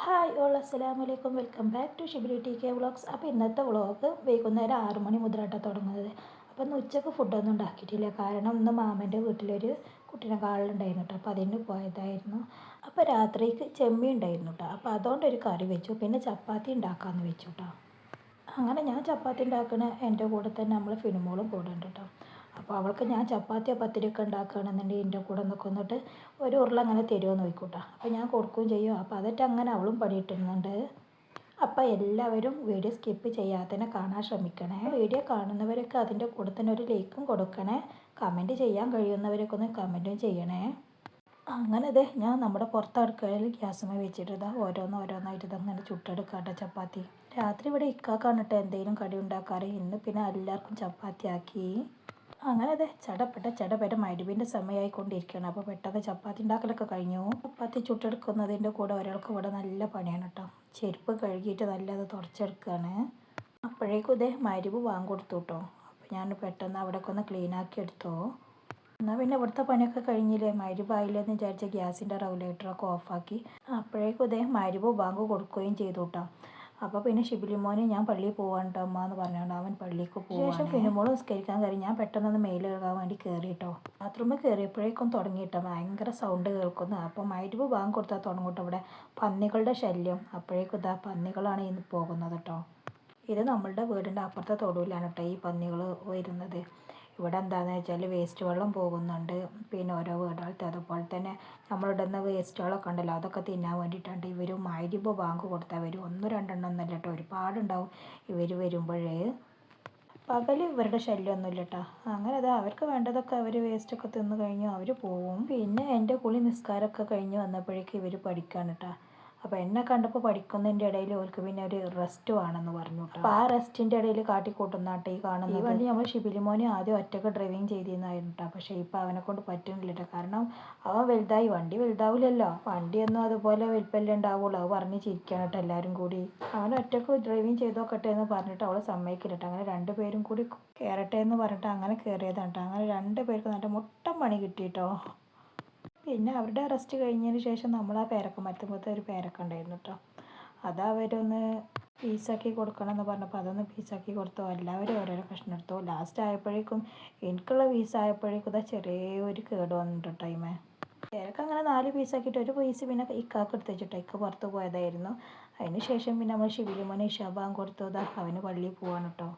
Hi all അസ്സലാമലൈക്കും, welcome back to Shibili T K vlogs. അപ്പോൾ ഇന്നത്തെ വ്ളോഗ് വൈകുന്നേരം 6 മണി മുതലായിട്ടാണ് തുടങ്ങുന്നത്. അപ്പോൾ ഇന്ന് ഉച്ചക്ക് ഫുഡൊന്നും ഉണ്ടാക്കിയിട്ടില്ല, കാരണം ഇന്ന് മാമൻ്റെ വീട്ടിലൊരു കുട്ടീനെ കാണലുണ്ടായിരുന്നു കേട്ടോ. അപ്പോൾ അതിന് പോയതായിരുന്നു. അപ്പോൾ രാത്രിക്ക് ചെമ്മീൻ ഉണ്ടായിരുന്നു കേട്ടോ. അപ്പോൾ അതുകൊണ്ടൊരു കറി വെച്ചു, പിന്നെ ചപ്പാത്തി ഉണ്ടാക്കാമെന്ന് വെച്ചു കേട്ടോ. അങ്ങനെ ഞാൻ ചപ്പാത്തി ഉണ്ടാക്കണ എൻ്റെ കൂടെ തന്നെ നമ്മൾ ഫിനിമോളും കൂടെ ഉണ്ട് കേട്ടോ. അപ്പോൾ അവൾക്ക് ഞാൻ ചപ്പാത്തിയോ പത്തിരിയൊക്കെ ഉണ്ടാക്കുകയാണെന്നുണ്ടെങ്കിൽ എൻ്റെ കൂടെ നിൽക്കുന്നിട്ട് ഒരു ഉരുള അങ്ങനെ തരുമോ നോക്കിക്കൂട്ടാ. അപ്പോൾ ഞാൻ കൊടുക്കുകയും ചെയ്യും. അപ്പോൾ അതൊക്കെ അങ്ങനെ അവളും പണിയിട്ടുന്നുണ്ട്. അപ്പോൾ എല്ലാവരും വീഡിയോ സ്കിപ്പ് ചെയ്യാതെ തന്നെ കാണാൻ ശ്രമിക്കണേ. വീഡിയോ കാണുന്നവരൊക്കെ അതിൻ്റെ കൂടെ തന്നെ ഒരു ലൈക്കും കൊടുക്കണേ. കമൻറ്റ് ചെയ്യാൻ കഴിയുന്നവരൊക്കെ ഒന്ന് കമൻറ്റും ചെയ്യണേ. അങ്ങനെ അതെ ഞാൻ നമ്മുടെ പുറത്ത് അടുക്കളയിൽ ഗ്യാസുമേ വെച്ചിട്ട് ഓരോന്നായിട്ട് ഇതങ്ങനെ ചുട്ടെടുക്കാട്ടെ ചപ്പാത്തി. രാത്രി ഇവിടെ ഇക്കാക്കാണ് കേട്ടോ എന്തെങ്കിലും കടി ഉണ്ടാക്കാറ്. ഇന്ന് പിന്നെ എല്ലാവർക്കും ചപ്പാത്തി ആക്കി. അങ്ങനെ അതെ ചടപെട്ട മരുവിൻ്റെ സമയമായിക്കൊണ്ടിരിക്കുകയാണ്. അപ്പോൾ പെട്ടെന്ന് ചപ്പാത്തി ഉണ്ടാക്കലൊക്കെ കഴിഞ്ഞു. ചപ്പാത്തി ചുട്ടെടുക്കുന്നതിൻ്റെ കൂടെ ഒരാൾക്ക് ഇവിടെ നല്ല പണിയാണ് കേട്ടോ. ചെരുപ്പ് കഴുകിയിട്ട് നല്ലത് തുടച്ചെടുക്കുകയാണ്. അപ്പോഴേക്കും ഇതേ മരുവ് വാങ്ങിക്കൊടുത്തു കേട്ടോ. അപ്പോൾ ഞാൻ പെട്ടെന്ന് അവിടെയൊക്കെ ഒന്ന് ക്ലീനാക്കി എടുത്തു. എന്നാൽ പിന്നെ ഇവിടുത്തെ പണിയൊക്കെ കഴിഞ്ഞില്ലേ, മരുവായില്ലെന്ന് വിചാരിച്ച ഗ്യാസിൻ്റെ റെഗുലേറ്ററൊക്കെ ഓഫാക്കി. അപ്പോഴേക്കും ഇതേ മരുവ് ബാങ്ക് കൊടുക്കുകയും ചെയ്തു കേട്ടോ. അപ്പോൾ പിന്നെ ഷിബിലിമോനെ ഞാൻ പള്ളിയിൽ പോകാനുണ്ടോ അമ്മ എന്ന് പറഞ്ഞുകൊണ്ട് അവൻ പള്ളിക്ക് പോകും. ശേഷം ഫിനിമോൾ നിസ്കരിക്കാൻ കയറി. ഞാൻ പെട്ടെന്നൊന്ന് മെയിൽ കഴുകാൻ വേണ്ടി കയറി കേട്ടോ. ബാത്റൂമിൽ കയറിയപ്പോഴേക്കും തുടങ്ങിയിട്ടോ ഭയങ്കര സൗണ്ട് കേൾക്കുന്നു. അപ്പോൾ മരുവ് ബാങ്ക് കൊടുത്താൽ തുടങ്ങൂട്ടോ. ഇവിടെ പന്നികളുടെ ശല്യം. അപ്പോഴേക്കും ഇതാ പന്നികളാണ് ഇന്ന് പോകുന്നത് കേട്ടോ. ഇത് നമ്മളുടെ വീടിൻ്റെ അപ്പുറത്തെ തൊടുവിലാണ് കേട്ടോ ഈ പന്നികൾ വരുന്നത്. ഇവിടെ എന്താണെന്ന് വെച്ചാൽ വേസ്റ്റ് വെള്ളം പോകുന്നുണ്ട്. പിന്നെ ഓരോ വീടുകളത്തെ അതുപോലെ തന്നെ നമ്മളിടുന്ന വേസ്റ്റുകളൊക്കെ ഉണ്ടല്ലോ, അതൊക്കെ തിന്നാൻ വേണ്ടിയിട്ടുണ്ട് ഇവർ മഗ്‌രിബ് ബാങ്ക് കൊടുത്താൽ വരും. 1-2 ഒന്നല്ല കേട്ടോ, ഒരുപാടുണ്ടാവും ഇവർ വരുമ്പോഴേ. പകൽ ഇവരുടെ ശല്യമൊന്നുമില്ല കേട്ടോ. അങ്ങനെ അതാ അവർക്ക് വേണ്ടതൊക്കെ അവർ വേസ്റ്റൊക്കെ തിന്ന് കഴിഞ്ഞു അവർ പോവും. പിന്നെ എൻ്റെ കുളി നിസ്കാരമൊക്കെ കഴിഞ്ഞ് വന്നപ്പോഴേക്കും ഇവർ പഠിക്കാണ് കേട്ടോ. അപ്പോൾ എന്നെ കണ്ടപ്പോൾ പഠിക്കുന്നതിൻ്റെ ഇടയിൽ ഓൾക്ക് പിന്നെ ഒരു റെസ്റ്റ് വേണമെന്ന് പറഞ്ഞു കേട്ടോ. അപ്പോൾ ആ റെസ്റ്റിൻ്റെ ഇടയിൽ കാട്ടിക്കൂട്ടുന്നാട്ടെ ഈ കാണുന്നത്. ഈ വണ്ടി നമ്മൾ ഷിബിലിമോനെ ആദ്യം ഒറ്റയ്ക്ക് ഡ്രൈവിങ് ചെയ്തിരുന്നായിരുന്നു കേട്ടോ. പക്ഷേ ഇപ്പോൾ അവനെ കൊണ്ട് പറ്റുന്നില്ല കേട്ടോ. കാരണം അവൻ വലുതായി, വണ്ടി വലുതാവില്ലല്ലോ. വണ്ടിയൊന്നും അതുപോലെ വലിപ്പമല്ലേ ഉണ്ടാവുള്ളൂ. അത് പറഞ്ഞ് ചിരിക്കണം കേട്ടോ എല്ലാവരും കൂടി. അവൻ ഒറ്റയ്ക്ക് ഡ്രൈവിങ് ചെയ്തോക്കട്ടെ എന്ന് പറഞ്ഞിട്ട് അവൾ സമ്മതിക്കില്ല കേട്ടോ. അങ്ങനെ 2 പേരും കൂടി കയറട്ടെ എന്ന് പറഞ്ഞിട്ട് അങ്ങനെ കയറിയതാണ് കേട്ടോ. അങ്ങനെ 2 പേർക്ക് നല്ല മുട്ടൻ പണി കിട്ടിയിട്ടോ. പിന്നെ അവരുടെ റെസ്റ്റ് കഴിഞ്ഞതിന് ശേഷം നമ്മൾ ആ പേരക്ക മരത്തുമ്പോഴത്തെ ഒരു പേരക്ക ഉണ്ടായിരുന്നു കേട്ടോ. അത് അവരൊന്ന് പീസാക്കി കൊടുക്കണം എന്ന് പറഞ്ഞപ്പോൾ അതൊന്ന് പീസാക്കി കൊടുത്തു. എല്ലാവരും ഓരോരോ കഷ്ണം എടുത്തു. ലാസ്റ്റ് ആയപ്പോഴേക്കും എനിക്കുള്ള പീസായപ്പോഴേക്കും ഇതാ ചെറിയൊരു കേട് വന്നിട്ട് ടൈമേ. പേരക്ക അങ്ങനെ 4 പീസാക്കിയിട്ട് ഒരു പീസ് പിന്നെ ഇക്കാക്ക് എടുത്ത് വെച്ചിട്ടോ. ഇക്ക പുറത്ത് പോയതായിരുന്നു. അതിന് ശേഷം പിന്നെ നമ്മൾ ഷിബിലിമോനെ ഇഷാബാൻ കൊടുത്തതാ അവന് പള്ളിയിൽ പോവാണ് കേട്ടോ.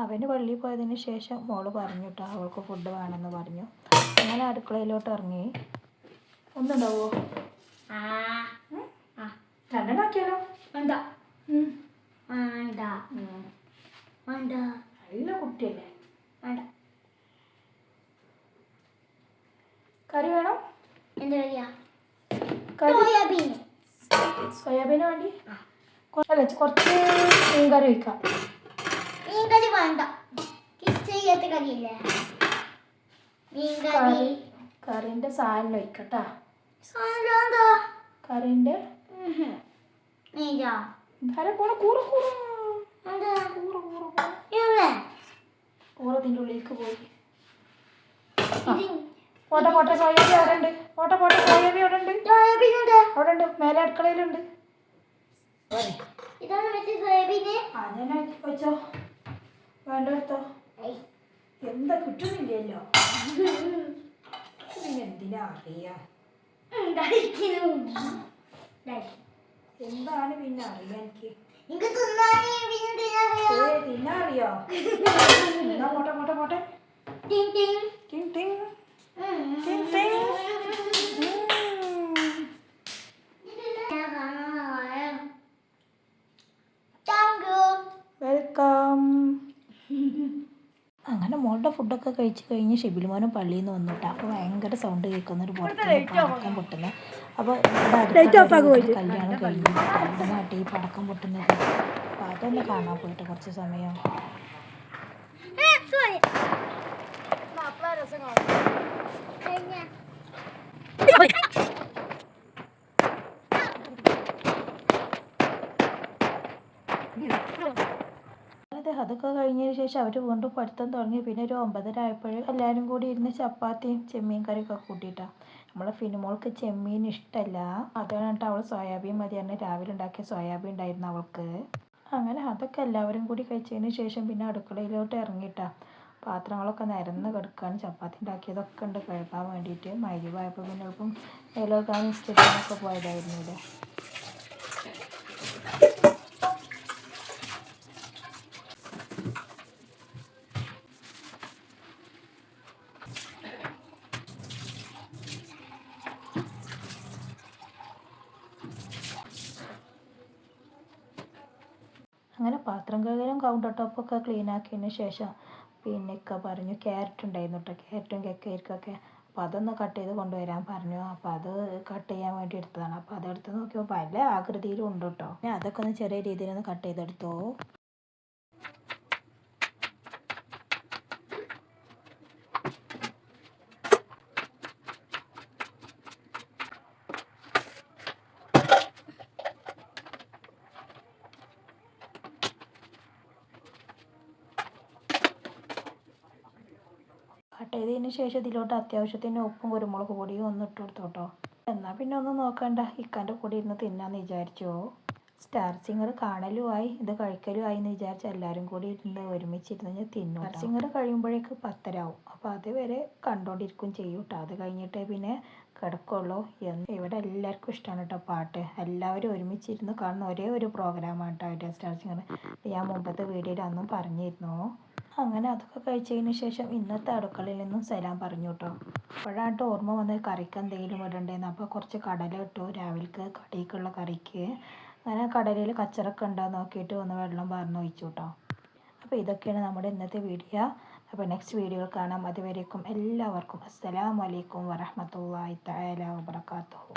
അവന് പള്ളിയിൽ പോയതിന് ശേഷം മോള് പറഞ്ഞു കേട്ടോ അവൾക്ക് ഫുഡ് വേണമെന്ന് പറഞ്ഞു. അങ്ങനെ അടുക്കളയിലോട്ട് ഇറങ്ങി. ഒന്നുണ്ടാവോ? രണ്ടെണ്ണാക്കിയാലോ? വേണ്ട വേണ്ട വേണ്ട, നല്ല കുട്ടിയല്ലേ, വേണ്ട. കറി വേണം? എന്താ കറിയാ? സോയാബീന് വേണ്ടി അല്ല കുറച്ച് മീൻകറി വയ്ക്കാം. മീൻകറി വേണ്ട, ചെയ്യാത്ത കറിയില്ലേ. മീൻകറി കറിൻ്റെ സാധനം വയ്ക്കട്ടാ. കറിൻ്റെ കൂറതിൻ്റെ ഉള്ളിലേക്ക് പോയി. പോട്ടെ സോയാബീൻ അവിടെ ഉണ്ട്. പോട്ടെ സോയാബീൻ അവിടെ ഉണ്ട്. അവിടെ ഉണ്ട്, മേലെ അടുക്കളയിലുണ്ട്. അങ്ങനെ വെച്ചോ, വേണ്ട എടുത്തോ. എന്താ കിട്ടുന്നില്ലല്ലോ, എന്തിനാ അറിയാം. എന്താണ് പിന്നെ അറിയാം എനിക്ക് തിന്നറിയോ? പോട്ടെ വെൽക്കം. അങ്ങനെ മോളുടെ ഫുഡൊക്കെ കഴിച്ച് കഴിഞ്ഞ് ഷിബിലിമോനും പള്ളിയിൽ നിന്ന് വന്നിട്ട്. അപ്പോൾ ഭയങ്കര സൗണ്ട് കേൾക്കുന്നൊരു പടക്കം പൊട്ടുന്നത്. അപ്പോൾ കല്യാണം കഴിഞ്ഞു അവിടെ നാട്ടിൽ ഈ പടക്കം പൊട്ടുന്നത്. അപ്പോൾ അതൊന്ന് കാണാൻ പോയിട്ട് കുറച്ച് സമയം. അതൊക്കെ കഴിഞ്ഞതിന് ശേഷം അവർ വീണ്ടും പഠിത്തം തുടങ്ങി. പിന്നെ ഒരു 9:30 ആയപ്പോഴും എല്ലാവരും കൂടി ഇരുന്ന് ചപ്പാത്തിയും ചെമ്മീൻ കറിയൊക്കെ കൂട്ടിയിട്ടാണ്. നമ്മളെ ഫിനുമോൾക്ക് ചെമ്മീൻ ഇഷ്ടമല്ല. അതുകൊണ്ടിട്ട് അവൾ സോയാബീൻ മതിയാണ്. രാവിലെ ഉണ്ടാക്കിയ സോയാബീൻ ഉണ്ടായിരുന്നു അവൾക്ക്. അങ്ങനെ അതൊക്കെ എല്ലാവരും കൂടി കഴിച്ചതിന് ശേഷം പിന്നെ അടുക്കളയിലോട്ട് ഇറങ്ങിയിട്ടാ. പാത്രങ്ങളൊക്കെ നിരന്ന് കിടക്കുകയാണ്. ചപ്പാത്തി ഉണ്ടാക്കിയതൊക്കെ ഉണ്ട് കഴുകാൻ വേണ്ടിയിട്ട്. മഗ്‌രിബായപ്പോൾ പിന്നെ എളുപ്പം മേലോക്കാനും സ്റ്റഡിയൊക്കെ പോയതായിരുന്നു. അങ്ങനെ പാത്രം കഴുകലും കൗണ്ടർ ടോപ്പൊക്കെ ക്ലീൻ ആക്കിയതിന് ശേഷം പിന്നെ ഇക്ക പറഞ്ഞു ക്യാരറ്റ് ഉണ്ടായിരുന്നു കേട്ടോ, ക്യാരറ്റും കക്കരിക്കൊക്കെ. അപ്പോൾ അതൊന്ന് കട്ട് ചെയ്ത് കൊണ്ടുവരാൻ പറഞ്ഞു. അപ്പോൾ അത് കട്ട് ചെയ്യാൻ വേണ്ടി എടുത്തതാണ്. അപ്പോൾ അതെടുത്ത് നോക്കിയപ്പോൾ പല ആകൃതിയിലും ഉണ്ട് കേട്ടോ. ഞാൻ അതൊക്കെ ഒന്ന് ചെറിയ രീതിയിലൊന്ന് കട്ട് ചെയ്തെടുത്തു. കട്ട് ചെയ്തതിന് ശേഷം ഇതിലോട്ട് അത്യാവശ്യത്തിന് ഉപ്പും കുരുമുളക് പൊടിയും ഒന്ന് ഇട്ട് കൊടുത്തു കേട്ടോ. എന്നാൽ പിന്നെ ഒന്നും നോക്കണ്ട, ഇക്കാൻ്റെ കൂടെ ഇരുന്ന് തിന്നാന്ന് വിചാരിച്ചു. സ്റ്റാർ സിംഗർ കാണലുമായി ഇത് കഴിക്കലുമായി എന്ന് വിചാരിച്ച് എല്ലാവരും കൂടി ഇരുന്ന് ഒരുമിച്ചിരുന്ന് തിന്നു. സ്റ്റാർ സിംഗർ കഴിയുമ്പോഴേക്ക് 10:30 ആവും. അപ്പോൾ അതുവരെ കണ്ടോണ്ടിരിക്കും ചെയ്യും കേട്ടോ. അത് കഴിഞ്ഞിട്ടേ പിന്നെ കിടക്കുള്ളൂ. ഇവിടെ എല്ലാവർക്കും ഇഷ്ടമാണ് കേട്ടോ പാട്ട്. എല്ലാവരും ഒരുമിച്ചിരുന്ന് കാണുന്ന ഒരേ ഒരു പ്രോഗ്രാമാണ് കേട്ടോ സ്റ്റാർ സിംഗർ. ഞാൻ മുമ്പത്തെ വീഡിയോയിൽ അന്നും പറഞ്ഞിരുന്നു. അങ്ങനെ അതൊക്കെ കഴിച്ചതിന് ശേഷം ഇന്നത്തെ അടുക്കളയിൽ നിന്നും സലാം പറഞ്ഞു കേട്ടോ. അപ്പോഴായിട്ട് ഓർമ്മ വന്ന് കറിക്ക് എന്തെങ്കിലും ഇടണ്ടേന്ന്. അപ്പോൾ കുറച്ച് കടല ഇട്ടു രാവിലത്തെ കടിക്കുള്ള കറിക്ക്. അങ്ങനെ കടലയിൽ കച്ചറൊക്കെ ഉണ്ടാകുന്ന നോക്കിയിട്ട് ഒന്ന് വെള്ളം പാർന്ന് ഒഴിച്ചു കേട്ടോ. അപ്പോൾ ഇതൊക്കെയാണ് നമ്മുടെ ഇന്നത്തെ വീഡിയോ. അപ്പോൾ നെക്സ്റ്റ് വീഡിയോയിൽ കാണാം. അതുവരേക്കും എല്ലാവർക്കും അസ്സലാമു അലൈക്കും വറഹ്മത്തുള്ളാഹി തആല വബറകാതുഹു.